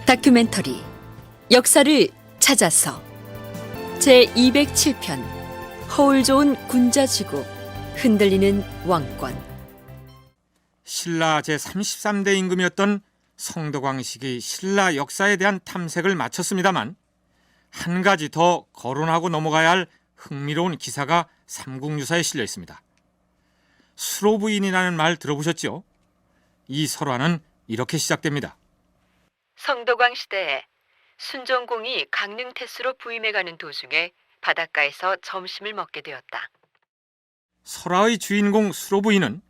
다큐멘터리 역사를 찾아서 제207편 허울 좋은 군자지구 흔들리는 왕권. 신라 제33대 임금이었던 성덕왕식이 신라 역사에 대한 탐색을 마쳤습니다만 한 가지 더 거론하고 넘어가야 할 흥미로운 기사가 삼국유사에 실려 있습니다. 수로부인이라는 말 들어보셨죠? 이 설화는 이렇게 시작됩니다. 성덕왕 시대에 순정공이 강릉태수로 부임해가는 도중에 바닷가에서 점심을 먹게 되었다. 설화의 주인공 수로부인은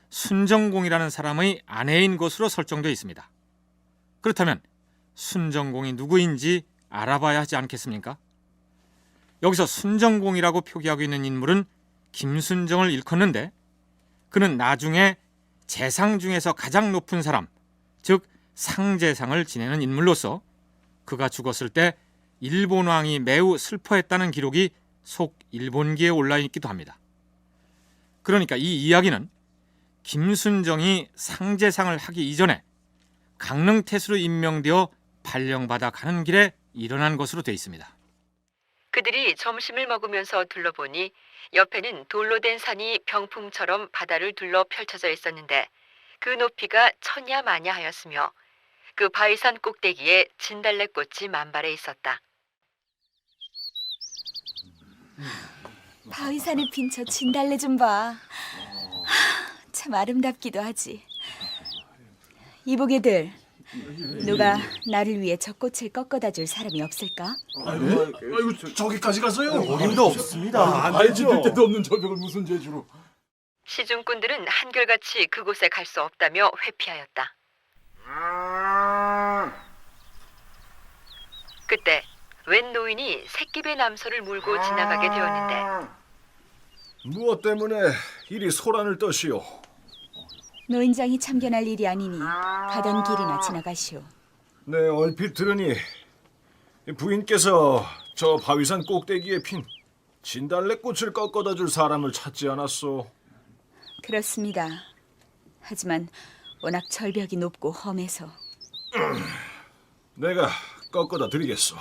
순정공이라는 사람의 아내인 것으로 설정되어 있습니다. 그렇다면 순정공이 누구인지 알아봐야 하지 않겠습니까? 여기서 순정공이라고 표기하고 있는 인물은 김순정을 일컫는데 그는 나중에 재상 중에서 가장 높은 사람, 즉 상재상을 지내는 인물로서 그가 죽었을 때 일본 왕이 매우 슬퍼했다는 기록이 속일본기에 올라 있기도 합니다. 그러니까 이 이야기는 김순정이 상재상을 하기 이전에 강릉태수로 임명되어 발령받아 가는 길에 일어난 것으로 되어 있습니다. 그들이 점심을 먹으면서 둘러보니 옆에는 돌로 된 산이 병풍처럼 바다를 둘러 펼쳐져 있었는데 그 높이가 천야마냐 하였으며 그 바위산 꼭대기에 진달래꽃이 만발해 있었다. 바위산에 핀 저 진달래 좀 봐. 참 아름답기도 하지. 이보게들, 누가 나를 위해 저 꽃을 꺾어다 줄 사람이 없을까? 아이고, 저기까지 가서요? 어림도 없습니다. 알지 될 때도 없는 저벽을 무슨 재주로? 시중꾼들은 한결같이 그곳에 갈 수 없다며 회피하였다. 그때 웬 노인이 새끼배 남소를 몰고 지나가게 되었는데 무엇 때문에 이리 소란을 떠시오? 노인장이 참견할 일이 아니니 가던 길이나 지나가시오. 네, 얼핏 들으니 부인께서 저 바위산 꼭대기에 핀 진달래꽃을 꺾어다 줄 사람을 찾지 않았소? 그렇습니다. 하지만 워낙 절벽이 높고 험해서. 내가 꺾어다 드리겠소.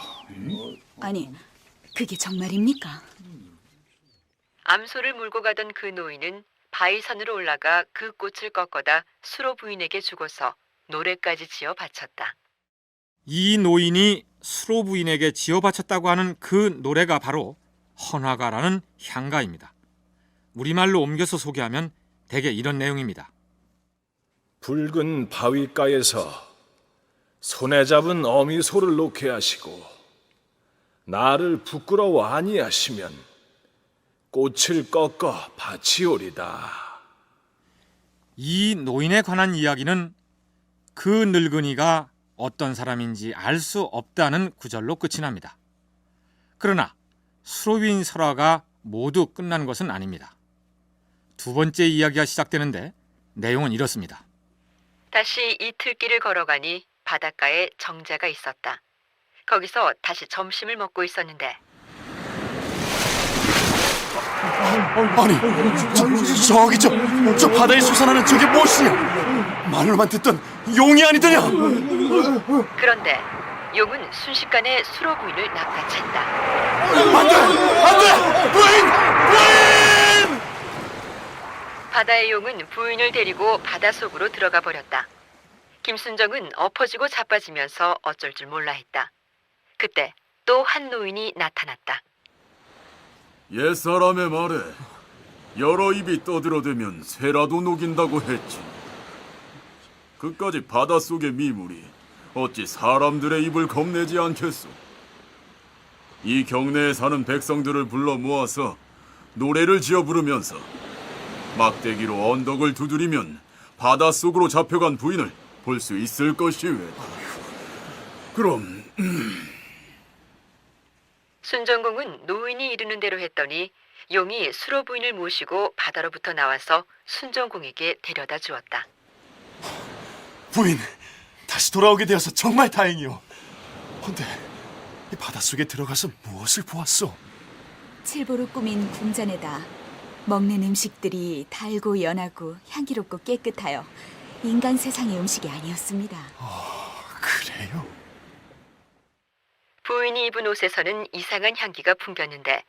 아니, 그게 정말입니까? 암소를 몰고 가던 그 노인은 바위산으로 올라가 그 꽃을 꺾어다 수로 부인에게 주고서 노래까지 지어 바쳤다. 이 노인이 수로 부인에게 지어 바쳤다고 하는 그 노래가 바로 헌화가라는 향가입니다. 우리말로 옮겨서 소개하면 대개 이런 내용입니다. 붉은 바위가에서 손에 잡은 어미소를 놓게 하시고 나를 부끄러워 아니하시면 꽃을 꺾어 바치오리다. 이 노인에 관한 이야기는 그 늙은이가 어떤 사람인지 알 수 없다는 구절로 끝이 납니다. 그러나 수로부인 설화가 모두 끝난 것은 아닙니다. 두 번째 이야기가 시작되는데 내용은 이렇습니다. 다시 이틀길을 걸어가니 바닷가에 정자가 있었다. 거기서 다시 점심을 먹고 있었는데 아니, 저 바다에 솟아나는 저게 무엇이냐? 말로만 듣던 용이 아니더냐? 그런데 용은 순식간에 수로 부인을 낚아챈다. 안돼! 부인! 바다의 용은 부인을 데리고 바닷속으로 들어가 버렸다. 김순정은 엎어지고 자빠지면서 어쩔 줄 몰라 했다. 그때 또 한 노인이 나타났다. 옛사람의 말에 여러 입이 떠들어대면 새라도 녹인다고 했지. 그까지 바닷속의 미물이 어찌 사람들의 입을 겁내지 않겠소. 이 경내에 사는 백성들을 불러 모아서 노래를 지어 부르면서 막대기로 언덕을 두드리면 바닷속으로 잡혀간 부인을 볼 수 있을 것이외. 그럼 순정공은 노인이 이르는 대로 했더니 용이 수로 부인을 모시고 바다로부터 나와서 순정공에게 데려다 주었다. 부인, 다시 돌아오게 되어서 정말 다행이오. 헌데 이 바닷속에 들어가서 무엇을 보았소? 칠보로 꾸민 궁전에다 먹는 음식들이 달고 연하고 향기롭고 깨끗하여 인간 세상의 음식이 아니었습니다. 그래요? 부인이 입은 옷에서는 이상한 향기가 풍겼는데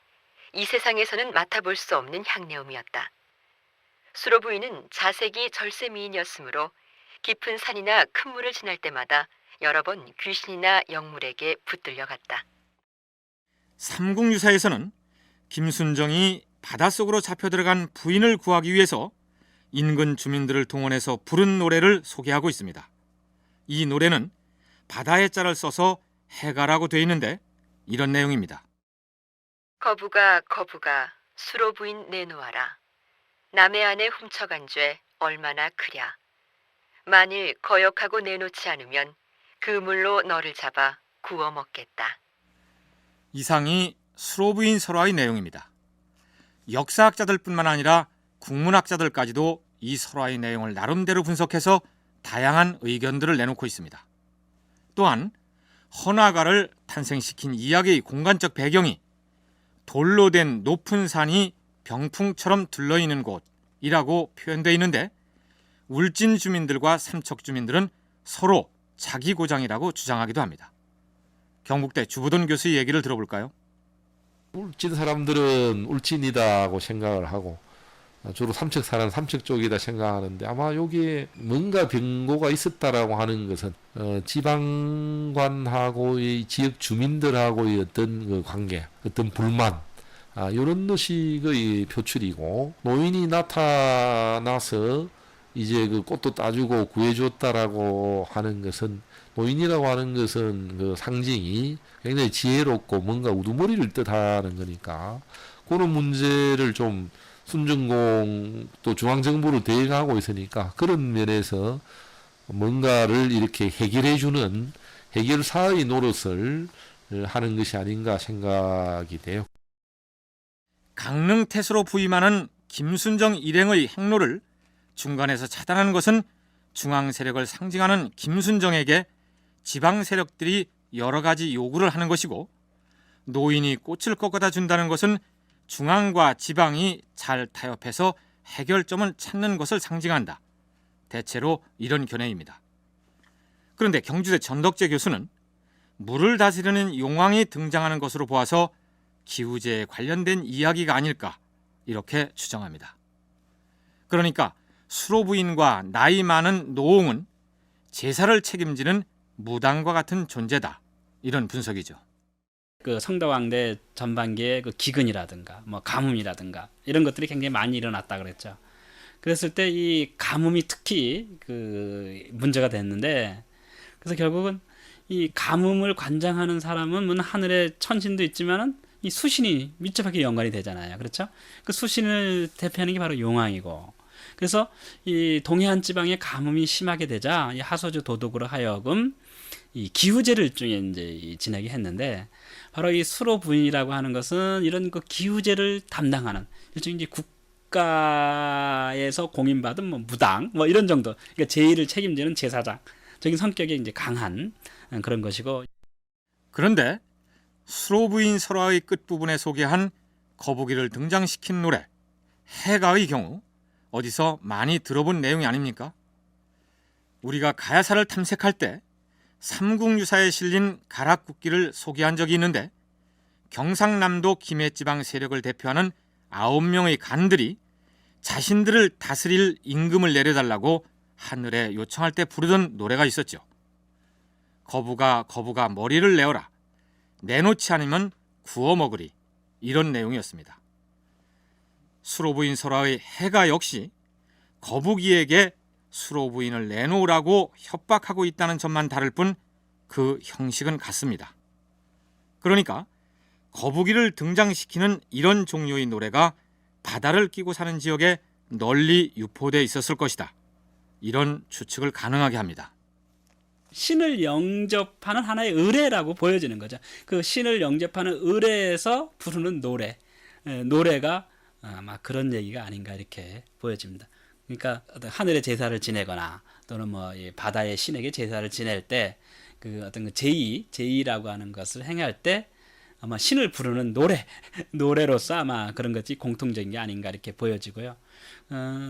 이 세상에서는 맡아볼 수 없는 향내음이었다. 수로 부인은 자색이 절세 미인이었으므로 깊은 산이나 큰 물을 지날 때마다 여러 번 귀신이나 영물에게 붙들려 갔다. 삼국유사에서는 김순정이 바닷속으로 잡혀 들어간 부인을 구하기 위해서 인근 주민들을 동원해서 부른 노래를 소개하고 있습니다. 이 노래는 바다의 자를 써서 해가라고 되어 있는데 이런 내용입니다. 거부가 거부가 수로 부인 내놓아라. 남의 아내 훔쳐간 죄 얼마나 크랴. 만일 거역하고 내놓지 않으면 그 물로 너를 잡아 구워 먹겠다. 이상이 수로 부인 설화의 내용입니다. 역사학자들뿐만 아니라 국문학자들까지도 이 설화의 내용을 나름대로 분석해서 다양한 의견들을 내놓고 있습니다. 또한 헌화가를 탄생시킨 이야기의 공간적 배경이 돌로 된 높은 산이 병풍처럼 둘러있는 곳이라고 표현되어 있는데 울진 주민들과 삼척 주민들은 서로 자기 고장이라고 주장하기도 합니다. 경북대 주부돈 교수의 얘기를 들어볼까요? 울진 사람들은 울진이다고 생각을 하고 주로 삼척 사는 삼척 쪽이다 생각하는데 아마 여기에 뭔가 변고가 있었다라고 하는 것은 지방관하고의 지역 주민들하고의 어떤 그 관계, 어떤 불만 이런 것이 표출이고 노인이 나타나서 이제 그 꽃도 따주고 구해줬다라고 하는 것은 노인이라고 하는 것은 그 상징이 굉장히 지혜롭고 뭔가 우두머리를 뜻하는 거니까 그런 문제를 좀 순정공 또 중앙정부로 대응하고 있으니까 그런 면에서 뭔가를 이렇게 해결해주는 해결사의 노릇을 하는 것이 아닌가 생각이 돼요. 강릉 태수로 부임하는 김순정 일행의 행로를 중간에서 차단하는 것은 중앙 세력을 상징하는 김순정에게 지방 세력들이 여러 가지 요구를 하는 것이고 노인이 꽃을 꺾어다 준다는 것은 중앙과 지방이 잘 타협해서 해결점을 찾는 것을 상징한다. 대체로 이런 견해입니다. 그런데 경주대 전덕재 교수는 물을 다스리는 용왕이 등장하는 것으로 보아서 기후제에 관련된 이야기가 아닐까 이렇게 추정합니다. 그러니까 수로 부인과 나이 많은 노옹은 제사를 책임지는 무당과 같은 존재다. 이런 분석이죠. 그 성덕왕대 전반기에 그 기근이라든가 뭐 가뭄이라든가 이런 것들이 굉장히 많이 일어났다 그랬죠. 그랬을 때 이 가뭄이 특히 그 문제가 됐는데 그래서 결국은 이 가뭄을 관장하는 사람은 뭐 하늘에 천신도 있지만은 이 수신이 밀접하게 연관이 되잖아요. 그렇죠? 그 수신을 대표하는 게 바로 용왕이고 그래서 이 동해안 지방에 가뭄이 심하게 되자 이 하소주 도독으로 하여금 이 기후제를 일종의 이제 지내게 했는데 바로 이 수로 부인이라고 하는 것은 이런 그 기후제를 담당하는 일종의 이제 국가에서 공인받은 뭐 무당 뭐 이런 정도 그러니까 제의를 책임지는 제사장적인 성격이 이제 강한 그런 것이고 그런데 수로 부인 설화의 끝부분에 소개한 거북이를 등장시킨 노래 해가의 경우 어디서 많이 들어본 내용이 아닙니까? 우리가 가야사를 탐색할 때 삼국유사에 실린 가락국기를 소개한 적이 있는데 경상남도 김해지방 세력을 대표하는 9명의 간들이 자신들을 다스릴 임금을 내려달라고 하늘에 요청할 때 부르던 노래가 있었죠. 거부가 거부가 머리를 내어라. 내놓지 않으면 구워 먹으리. 이런 내용이었습니다. 수로 부인 설화의 해가 역시 거북이에게 수로 부인을 내놓으라고 협박하고 있다는 점만 다를 뿐 그 형식은 같습니다. 그러니까 거북이를 등장시키는 이런 종류의 노래가 바다를 끼고 사는 지역에 널리 유포되어 있었을 것이다. 이런 추측을 가능하게 합니다. 신을 영접하는 하나의 의례라고 보여지는 거죠. 그 신을 영접하는 의례에서 부르는 노래, 노래가 아마 그런 얘기가 아닌가 이렇게 보여집니다. 그러니까 어떤 하늘의 제사를 지내거나 또는 뭐 바다의 신에게 제사를 지낼 때 그 어떤 그 제의라고 하는 것을 행할 때 아마 신을 부르는 노래로서 아마 그런 것이 공통적인 게 아닌가 이렇게 보여지고요.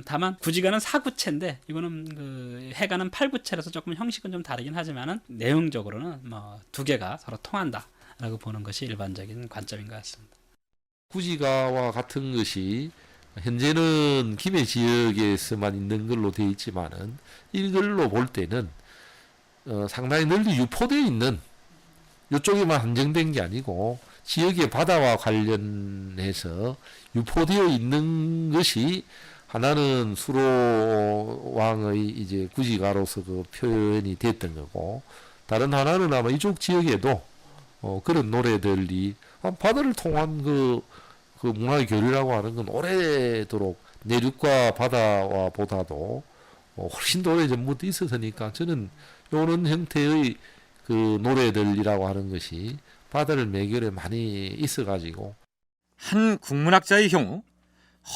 다만 구지가는 사구체인데 이거는 그 해가는 팔구체라서 조금 형식은 좀 다르긴 하지만은 내용적으로는 뭐 두 개가 서로 통한다. 라고 보는 것이 일반적인 관점인 것 같습니다. 구지가와 같은 것이 현재는 김해 지역에서만 있는 걸로 되어 있지만은 이걸로 볼 때는 상당히 널리 유포되어 있는, 이쪽에만 한정된 게 아니고 지역의 바다와 관련해서 유포되어 있는 것이 하나는 수로왕의 이제 구지가로서 그 표현이 됐던 거고, 다른 하나는 아마 이쪽 지역에도 그런 노래들이 바다를 통한 그 문화의 교류라고 하는 건 오래도록 내륙과 바다와 보다도 훨씬 더 오래 전부터 있었으니까, 저는 이런 형태의 그 노래들이라고 하는 것이 바다를 매개로 많이 있어가지고, 한 국문학자의 경우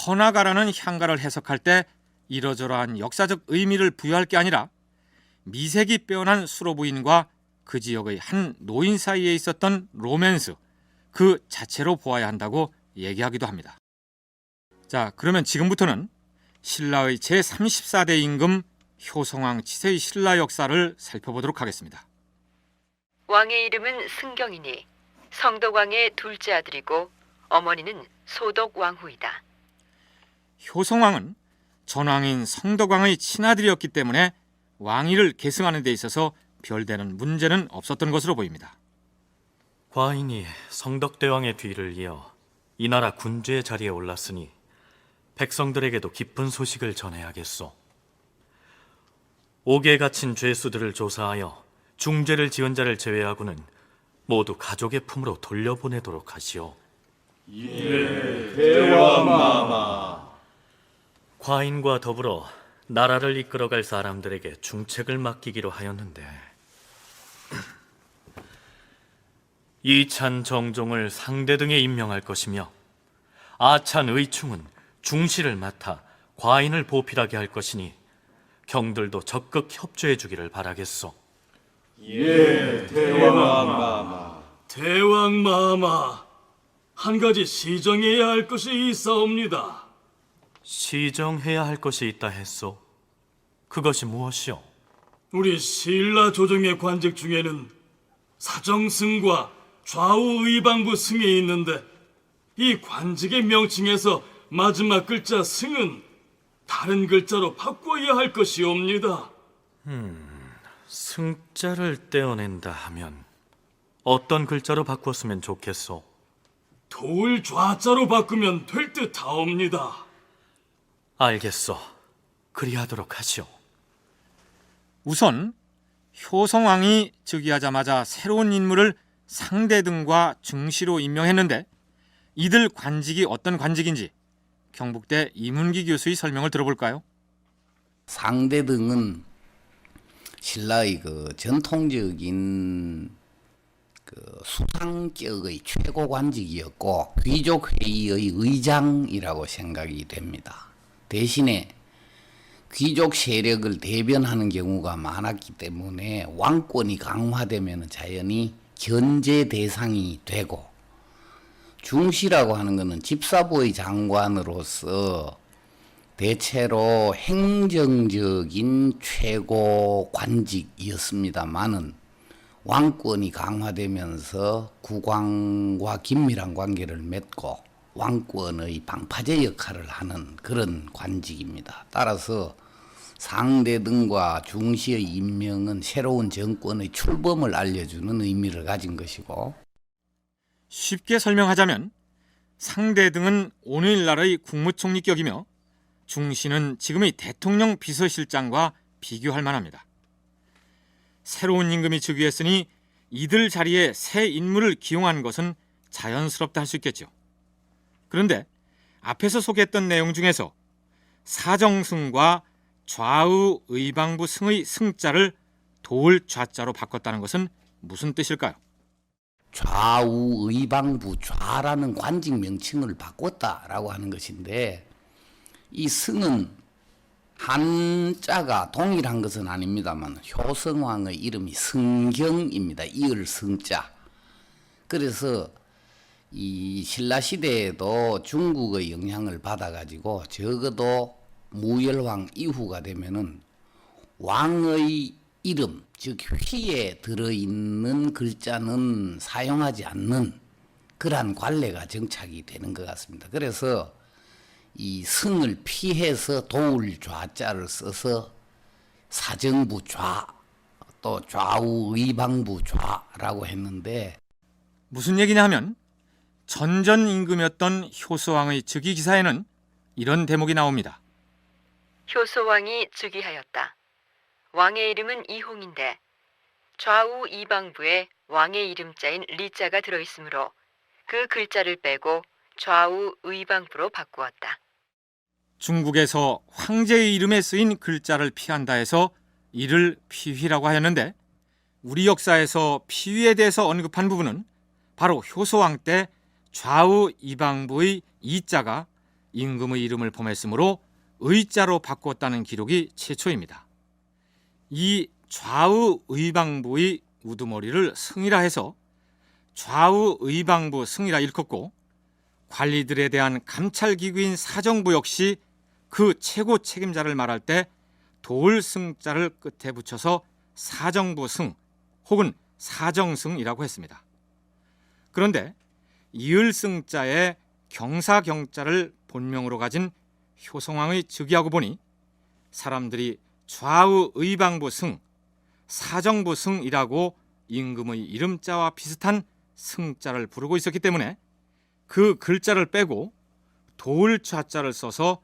헌화가라는 향가를 해석할 때 이러저러한 역사적 의미를 부여할 게 아니라 미색이 빼어난 수로 부인과 그 지역의 한 노인 사이에 있었던 로맨스 그 자체로 보아야 한다고 얘기하기도 합니다. 자, 그러면 지금부터는 신라의 제34대 임금 효성왕 치세의 신라 역사를 살펴보도록 하겠습니다. 왕의 이름은 승경이니 성덕왕의 둘째 아들이고 어머니는 소덕왕후이다. 효성왕은 전왕인 성덕왕의 친아들이었기 때문에 왕위를 계승하는 데 있어서 별다른 문제는 없었던 것으로 보입니다. 과인이 성덕대왕의 뒤를 이어 이 나라 군주의 자리에 올랐으니 백성들에게도 기쁜 소식을 전해야겠소. 옥에 갇힌 죄수들을 조사하여 중죄를 지은 자를 제외하고는 모두 가족의 품으로 돌려보내도록 하시오. 대왕마마. 과인과 더불어 나라를 이끌어갈 사람들에게 중책을 맡기기로 하였는데 이찬 정종을 상대 등에 임명할 것이며 아찬 의충은 중시를 맡아 과인을 보필하게 할 것이니 경들도 적극 협조해 주기를 바라겠소. 대왕마마. 대왕마마, 한 가지 시정해야 할 것이 있사옵니다. 시정해야 할 것이 있다 했소. 그것이 무엇이오? 우리 신라 조정의 관직 중에는 사정승과 좌우 의방부 승이 있는데, 이 관직의 명칭에서 마지막 글자 승은 다른 글자로 바꿔야 할 것이옵니다. 승자를 떼어낸다 하면 어떤 글자로 바꿨으면 좋겠소? 돌 좌자로 바꾸면 될 듯하옵니다. 알겠소. 그리하도록 하시오. 우선 효성왕이 즉위하자마자 새로운 인물을 상대등과 중시로 임명했는데 이들 관직이 어떤 관직인지 경북대 이문기 교수의 설명을 들어볼까요? 상대등은 신라의 그 전통적인 그 수상격의 최고 관직이었고 귀족 회의의 의장이라고 생각이 됩니다. 대신에 귀족 세력을 대변하는 경우가 많았기 때문에 왕권이 강화되면 자연히 견제 대상이 되고, 중시라고 하는 것은 집사부의 장관으로서 대체로 행정적인 최고 관직이었습니다마는 왕권이 강화되면서 국왕과 긴밀한 관계를 맺고 왕권의 방파제 역할을 하는 그런 관직입니다. 따라서 상대등과 중시의 임명은 새로운 정권의 출범을 알려주는 의미를 가진 것이고, 쉽게 설명하자면 상대등은 오늘날의 국무총리격이며 중시는 지금의 대통령 비서실장과 비교할 만합니다. 새로운 임금이 즉위했으니 이들 자리에 새 인물을 기용한 것은 자연스럽다 할 수 있겠죠. 그런데 앞에서 소개했던 내용 중에서 사정승과 좌우 의방부 승의 승자를 돌 좌자로 바꿨다는 것은 무슨 뜻일까요? 좌우 의방부 좌라는 관직 명칭을 바꿨다라고 하는 것인데, 이 승은 한자가 동일한 것은 아닙니다만 효성왕의 이름이 승경입니다. 이을 승자. 그래서 이 신라 시대에도 중국의 영향을 받아가지고 적어도 무열왕 이후가 되면은 왕의 이름, 즉 휘에 들어있는 글자는 사용하지 않는 그러한 관례가 정착이 되는 것 같습니다. 그래서 이 승을 피해서 도울 좌자를 써서 사정부 좌, 또 좌우 의방부 좌라고 했는데, 무슨 얘기냐 하면 전전 임금이었던 효소왕의 즉위 기사에는 이런 대목이 나옵니다. 효소왕이 즉위하였다. 왕의 이름은 이홍인데 좌우 이방부에 왕의 이름자인 리자가 들어있으므로 그 글자를 빼고 좌우 의방부로 바꾸었다. 중국에서 황제의 이름에 쓰인 글자를 피한다 해서 이를 피휘라고 하였는데, 우리 역사에서 피휘에 대해서 언급한 부분은 바로 효소왕 때 좌우 이방부의 이자가 임금의 이름을 포함했으므로 의자로 바꿨다는 기록이 최초입니다. 이 좌우 의방부의 우두머리를 승이라 해서 좌우 의방부 승이라 일컫고, 관리들에 대한 감찰기구인 사정부 역시 그 최고 책임자를 말할 때 도을승자를 끝에 붙여서 사정부 승 혹은 사정승이라고 했습니다. 그런데 이을승자에 경사경자를 본명으로 가진 효성왕의 즉위하고 보니 사람들이 좌우 의방부 승, 사정부 승이라고 임금의 이름자와 비슷한 승자를 부르고 있었기 때문에 그 글자를 빼고 도을 좌자를 써서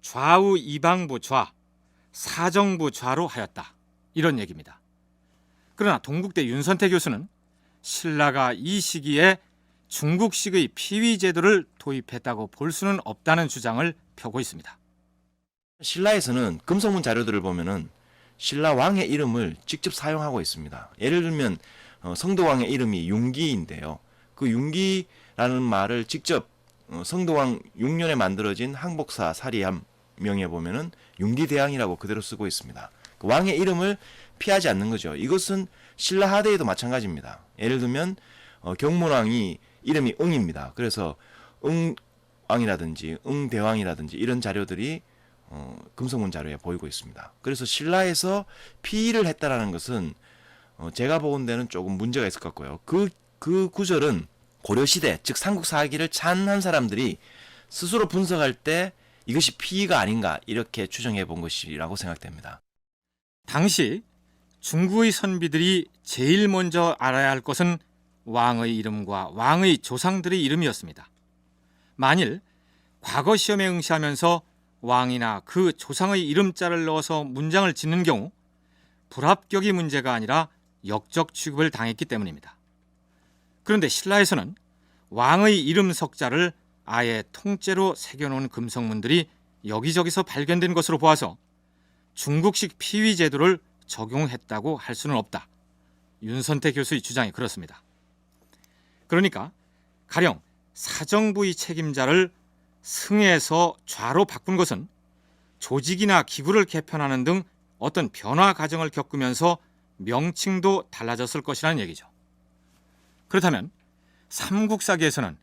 좌우 이방부 좌, 사정부 좌로 하였다. 이런 얘기입니다. 그러나 동국대 윤선태 교수는 신라가 이 시기에 중국식의 피위 제도를 도입했다고 볼 수는 없다는 주장을 펴고 있습니다. 신라에서는 금속문 자료들을 보면은 신라 왕의 이름을 직접 사용하고 있습니다. 예를 들면 성도왕의 이름이 윤기인데요. 그 윤기라는 말을 직접 성도왕 6년에 만들어진 항복사 사리함 명에 보면은 윤기대왕이라고 그대로 쓰고 있습니다. 그 왕의 이름을 피하지 않는 거죠. 이것은 신라 하대에도 마찬가지입니다. 예를 들면 경문왕이 이름이 응입니다. 그래서 응왕이라든지 응대왕이라든지 이런 자료들이 금속문 자료에 보이고 있습니다. 그래서 신라에서 피의를 했다라는 것은 제가 보건 데는 조금 문제가 있을 것 같고요. 그 구절은 고려시대, 즉 삼국사기를 찬한 사람들이 스스로 분석할 때 이것이 피의가 아닌가 이렇게 추정해 본 것이라고 생각됩니다. 당시 중국의 선비들이 제일 먼저 알아야 할 것은 왕의 이름과 왕의 조상들의 이름이었습니다. 만일 과거 시험에 응시하면서 왕이나 그 조상의 이름자를 넣어서 문장을 짓는 경우 불합격이 문제가 아니라 역적 취급을 당했기 때문입니다. 그런데 신라에서는 왕의 이름 석자를 아예 통째로 새겨놓은 금속문들이 여기저기서 발견된 것으로 보아서 중국식 피위 제도를 적용했다고 할 수는 없다. 윤선태 교수의 주장이 그렇습니다. 그러니까 가령 사정부의 책임자를 승에서 좌로 바꾼 것은 조직이나 기구를 개편하는 등 어떤 변화 과정을 겪으면서 명칭도 달라졌을 것이라는 얘기죠. 그렇다면 삼국사기에서는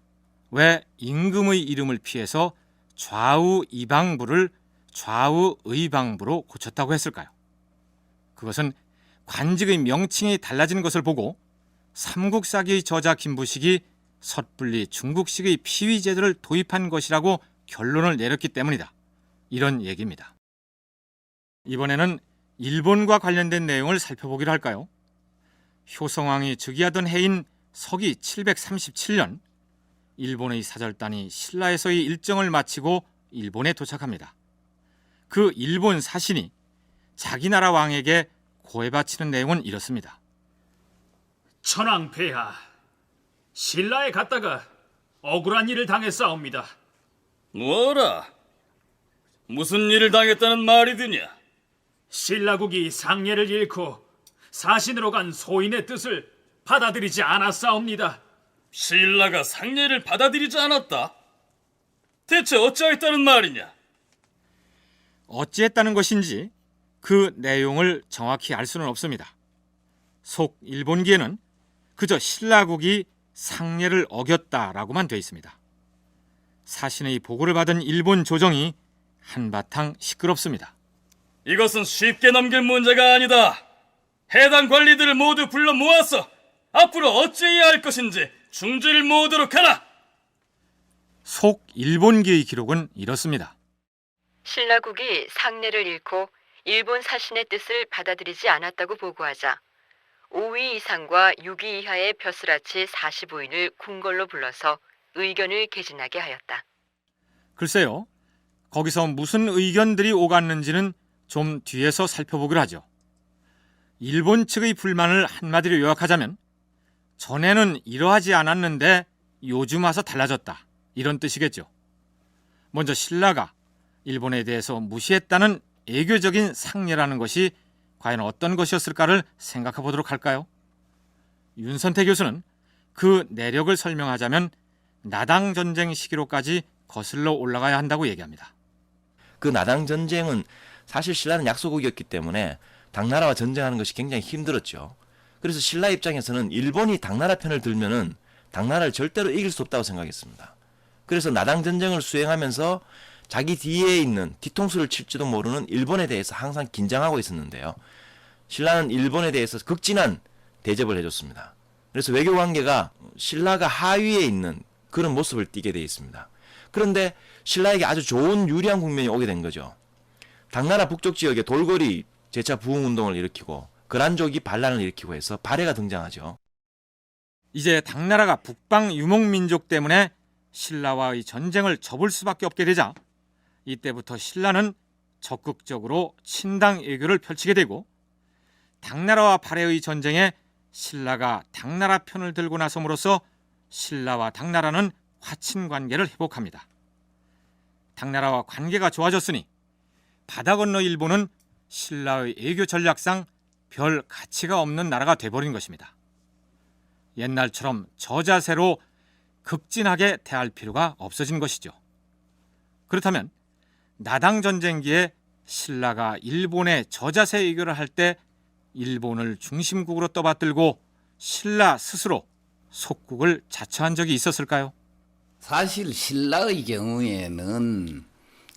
왜 임금의 이름을 피해서 좌우 이방부를 좌우 의방부로 고쳤다고 했을까요? 그것은 관직의 명칭이 달라진 것을 보고 삼국사기의 저자 김부식이 섣불리 중국식의 피위 제도를 도입한 것이라고 결론을 내렸기 때문이다. 이런 얘기입니다. 이번에는 일본과 관련된 내용을 살펴보기로 할까요? 효성왕이 즉위하던 해인 서기 737년 일본의 사절단이 신라에서의 일정을 마치고 일본에 도착합니다. 그 일본 사신이 자기 나라 왕에게 고해 바치는 내용은 이렇습니다. 천황 폐하, 신라에 갔다가 억울한 일을 당했사옵니다. 뭐라? 무슨 일을 당했다는 말이드냐? 신라국이 상례를 잃고 사신으로 간 소인의 뜻을 받아들이지 않았사옵니다. 신라가 상례를 받아들이지 않았다? 대체 어찌하였다는 말이냐? 어찌했다는 것인지 그 내용을 정확히 알 수는 없습니다. 속 일본기에는 그저 신라국이 상례를 어겼다라고만 돼 있습니다. 사신의 보고를 받은 일본 조정이 한바탕 시끄럽습니다. 이것은 쉽게 넘길 문제가 아니다. 해당 관리들을 모두 불러 모아서 앞으로 어찌해야 할 것인지 중지를 모으도록 하라. 속 일본기의 기록은 이렇습니다. 신라국이 상례를 잃고 일본 사신의 뜻을 받아들이지 않았다고 보고하자 5위 이상과 6위 이하의 벼슬아치 45인을 궁궐로 불러서 의견을 개진하게 하였다. 글쎄요, 거기서 무슨 의견들이 오갔는지는 좀 뒤에서 살펴보기로 하죠. 일본 측의 불만을 한마디로 요약하자면 전에는 이러하지 않았는데 요즘 와서 달라졌다, 이런 뜻이겠죠. 먼저 신라가 일본에 대해서 무시했다는 애교적인 상례라는 것이 과연 어떤 것이었을까를 생각해 보도록 할까요? 윤선태 교수는 그 내력을 설명하자면 나당 전쟁 시기로까지 거슬러 올라가야 한다고 얘기합니다. 그 나당 전쟁은 사실 신라는 약소국이었기 때문에 당나라와 전쟁하는 것이 굉장히 힘들었죠. 그래서 신라 입장에서는 일본이 당나라 편을 들면은 당나라를 절대로 이길 수 없다고 생각했습니다. 그래서 나당 전쟁을 수행하면서 자기 뒤에 있는 뒤통수를 칠지도 모르는 일본에 대해서 항상 긴장하고 있었는데요. 신라는 일본에 대해서 극진한 대접을 해줬습니다. 그래서 외교 관계가 신라가 하위에 있는 그런 모습을 띠게 되어 있습니다. 그런데 신라에게 아주 좋은 유리한 국면이 오게 된 거죠. 당나라 북쪽 지역에 돌고리 제차 부흥 운동을 일으키고 거란족이 반란을 일으키고 해서 발해가 등장하죠. 이제 당나라가 북방 유목민족 때문에 신라와의 전쟁을 접을 수밖에 없게 되자 이때부터 신라는 적극적으로 친당 외교를 펼치게 되고 당나라와 발해의 전쟁에 신라가 당나라 편을 들고 나섬으로써 신라와 당나라는 화친 관계를 회복합니다. 당나라와 관계가 좋아졌으니 바다 건너 일본은 신라의 외교 전략상 별 가치가 없는 나라가 돼버린 것입니다. 옛날처럼 저자세로 극진하게 대할 필요가 없어진 것이죠. 그렇다면 나당 전쟁기에 신라가 일본에 저자세 외교를 할 때 일본을 중심국으로 떠받들고 신라 스스로 속국을 자처한 적이 있었을까요? 사실 신라의 경우에는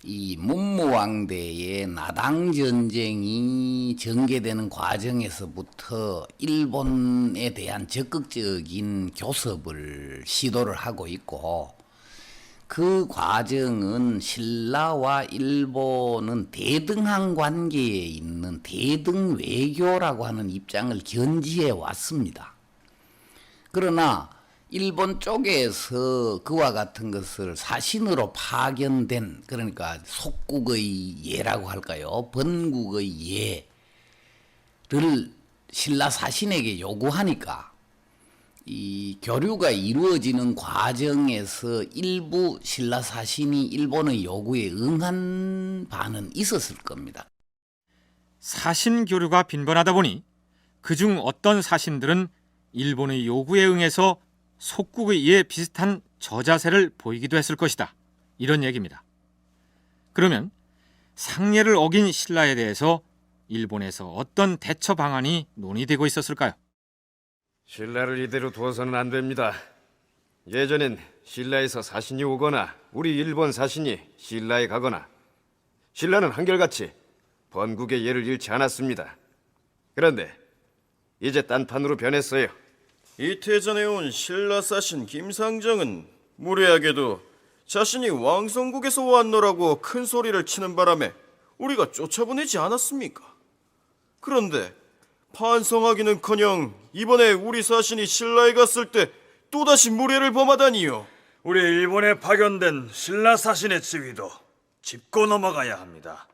이 문무왕대의 나당 전쟁이 전개되는 과정에서부터 일본에 대한 적극적인 교섭을 시도를 하고 있고, 그 과정은 신라와 일본은 대등한 관계에 있는 대등 외교라고 하는 입장을 견지해 왔습니다. 그러나 일본 쪽에서 그와 같은 것을 사신으로 파견된, 그러니까 속국의 예라고 할까요? 번국의 예를 신라 사신에게 요구하니까 이 교류가 이루어지는 과정에서 일부 신라 사신이 일본의 요구에 응한 바는 있었을 겁니다. 사신 교류가 빈번하다 보니 그중 어떤 사신들은 일본의 요구에 응해서 속국의 이에 비슷한 저자세를 보이기도 했을 것이다, 이런 얘기입니다. 그러면 상례를 어긴 신라에 대해서 일본에서 어떤 대처 방안이 논의되고 있었을까요? 신라를 이대로 두어서는 안 됩니다. 예전엔 신라에서 사신이 오거나 우리 일본 사신이 신라에 가거나 신라는 한결같이 번국의 예를 잃지 않았습니다. 그런데 이제 딴판으로 변했어요. 이태 전에 온 신라 사신 김상정은 무례하게도 자신이 왕성국에서 왔노라고 큰 소리를 치는 바람에 우리가 쫓아보내지 않았습니까? 그런데 반성하기는커녕 이번에 우리 사신이 신라에 갔을 때 또다시 무례를 범하다니요. 우리 일본에 파견된 신라 사신의 지위도 짚고 넘어가야 합니다.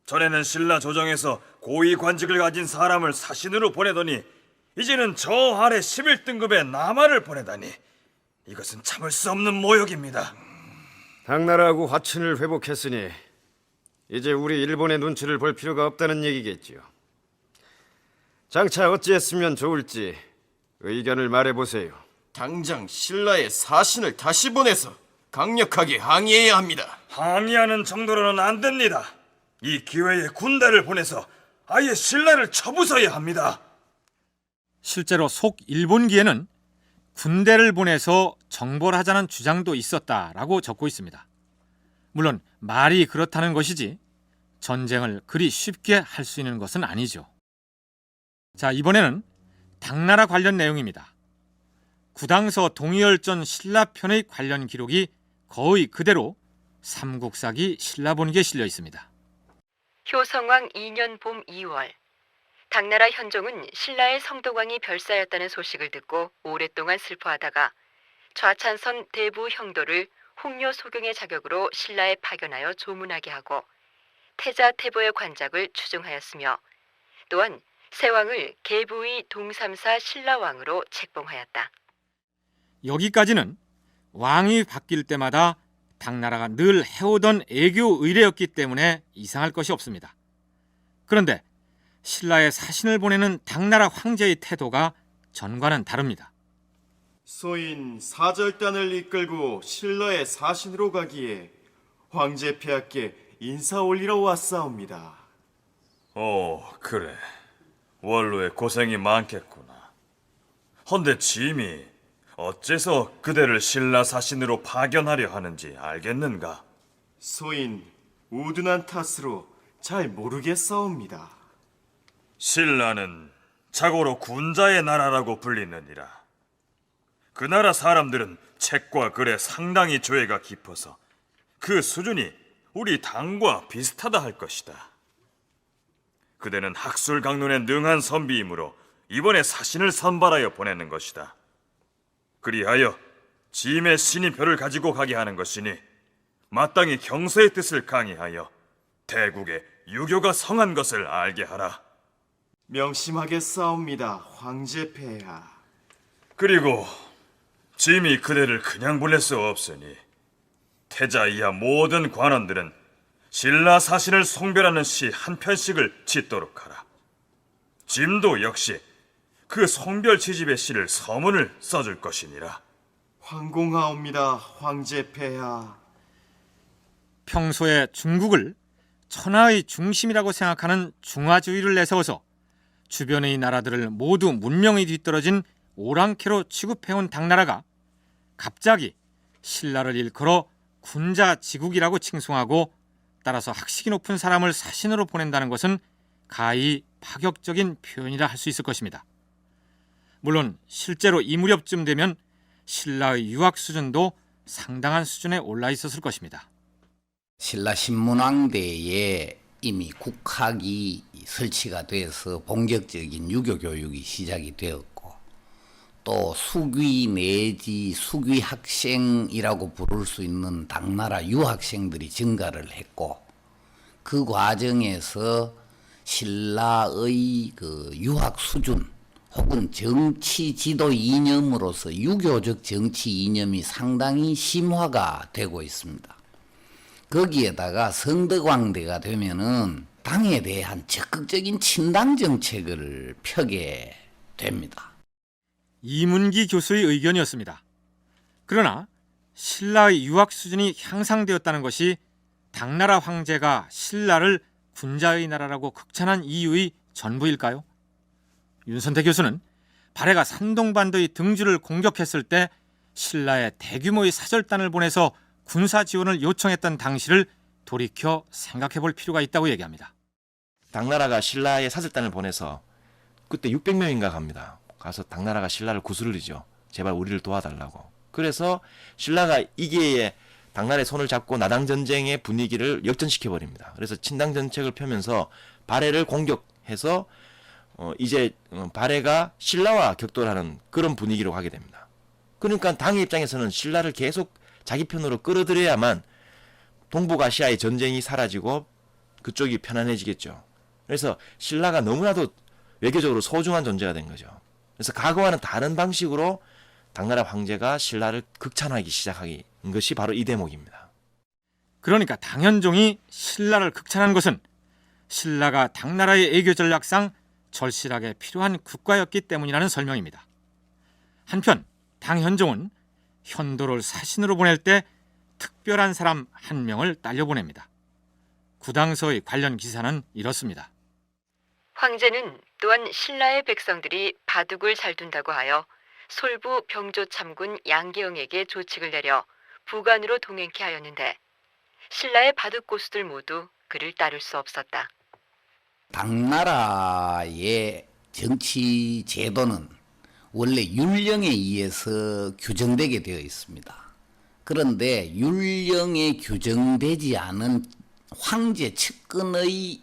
전에는 신라 조정에서 고위 관직을 가진 사람을 사신으로 보내더니 이제는 저 아래 11등급의 남아를 보내다니 이것은 참을 수 없는 모욕입니다. 당나라하고 화친을 회복했으니 이제 우리 일본의 눈치를 볼 필요가 없다는 얘기겠지요. 장차 어찌했으면 좋을지 의견을 말해보세요. 당장 신라의 사신을 다시 보내서 강력하게 항의해야 합니다. 항의하는 정도로는 안 됩니다. 이 기회에 군대를 보내서 아예 신라를 쳐부숴야 합니다. 실제로 속 일본기에는 군대를 보내서 정벌 하자는 주장도 있었다라고 적고 있습니다. 물론 말이 그렇다는 것이지 전쟁을 그리 쉽게 할 수 있는 것은 아니죠. 자, 이번에는 당나라 관련 내용입니다. 구당서 동의열전 신라편의 관련 기록이 거의 그대로 삼국사기 신라본기에 실려 있습니다. 효성왕 2년 봄 2월, 당나라 현종은 신라의 성덕왕이 별사였다는 소식을 듣고 오랫동안 슬퍼하다가 좌찬선 대부 형도를 홍료 소경의 자격으로 신라에 파견하여 조문하게 하고 태자 태보의 관작을 추증하였으며 또한 세왕을 계부의 동삼사 신라왕으로 책봉하였다. 여기까지는 왕이 바뀔 때마다 당나라가 늘 해오던 애교 의례였기 때문에 이상할 것이 없습니다. 그런데 신라에 사신을 보내는 당나라 황제의 태도가 전과는 다릅니다. 소인 사절단을 이끌고 신라의 사신으로 가기에 황제 폐하께 인사 올리러 왔사옵니다. 그래. 원로에 고생이 많겠구나. 헌데 짐이 어째서 그대를 신라 사신으로 파견하려 하는지 알겠는가? 소인 우둔한 탓으로 잘 모르겠사옵니다. 신라는 자고로 군자의 나라라고 불리느니라. 그 나라 사람들은 책과 글에 상당히 조예가 깊어서 그 수준이 우리 당과 비슷하다 할 것이다. 그대는 학술 강론에 능한 선비이므로 이번에 사신을 선발하여 보내는 것이다. 그리하여 짐의 신임표를 가지고 가게 하는 것이니 마땅히 경서의 뜻을 강의하여 대국에 유교가 성한 것을 알게 하라. 명심하겠사옵니다, 황제 폐하. 그리고 짐이 그대를 그냥 보낼 수 없으니 태자 이하 모든 관원들은 신라 사신을 송별하는 시 한 편씩을 짓도록 하라. 짐도 역시 그 송별 취집의 시를 서문을 써줄 것이니라. 황공하옵니다, 황제 폐하. 평소에 중국을 천하의 중심이라고 생각하는 중화주의를 내세워서 주변의 나라들을 모두 문명이 뒤떨어진 오랑캐로 취급해온 당나라가 갑자기 신라를 일컬어 군자지국이라고 칭송하고 따라서 학식이 높은 사람을 사신으로 보낸다는 것은 가히 파격적인 표현이라 할 수 있을 것입니다. 물론 실제로 이 무렵쯤 되면 신라의 유학 수준도 상당한 수준에 올라 있었을 것입니다. 신라 신문왕대에 이미 국학이 설치가 돼서 본격적인 유교 교육이 시작이 되었고 또 수귀 내지 수귀 학생이라고 부를 수 있는 당나라 유학생들이 증가를 했고 그 과정에서 신라의 그 유학 수준 혹은 정치 지도 이념으로서 유교적 정치 이념이 상당히 심화가 되고 있습니다. 거기에다가 성덕왕대가 되면은 당에 대한 적극적인 친당 정책을 펴게 됩니다. 이문기 교수의 의견이었습니다. 그러나 신라의 유학 수준이 향상되었다는 것이 당나라 황제가 신라를 군자의 나라라고 극찬한 이유의 전부일까요? 윤선태 교수는 발해가 산동반도의 등주를 공격했을 때 신라에 대규모의 사절단을 보내서 군사 지원을 요청했던 당시를 돌이켜 생각해 볼 필요가 있다고 얘기합니다. 당나라가 신라에 사절단을 보내서 그때 600명인가 갑니다. 가서 당나라가 신라를 구슬리죠. 제발 우리를 도와달라고. 그래서 신라가 이기에 당나라의 손을 잡고 나당 전쟁의 분위기를 역전시켜 버립니다. 그래서 친당 정책을 펴면서 발해를 공격해서 이제 발해가 신라와 격돌하는 그런 분위기로 가게 됩니다. 그러니까 당의 입장에서는 신라를 계속 자기 편으로 끌어들여야만 동북아시아의 전쟁이 사라지고 그쪽이 편안해지겠죠. 그래서 신라가 너무나도 외교적으로 소중한 존재가 된 거죠. 그래서 과거와는 다른 방식으로 당나라 황제가 신라를 극찬하기 시작한 것이 바로 이 대목입니다. 그러니까 당현종이 신라를 극찬한 것은 신라가 당나라의 애교 전략상 절실하게 필요한 국가였기 때문이라는 설명입니다. 한편 당현종은 현도를 사신으로 보낼 때 특별한 사람 한 명을 딸려보냅니다. 구당서의 관련 기사는 이렇습니다. 황제는 또한 신라의 백성들이 바둑을 잘 둔다고 하여 솔부 병조 참군 양계영에게 조칙을 내려 부관으로 동행케 하였는데 신라의 바둑 고수들 모두 그를 따를 수 없었다. 당나라의 정치 제도는 원래 율령에 의해서 규정되게 되어 있습니다. 그런데 율령에 규정되지 않은 황제 측근의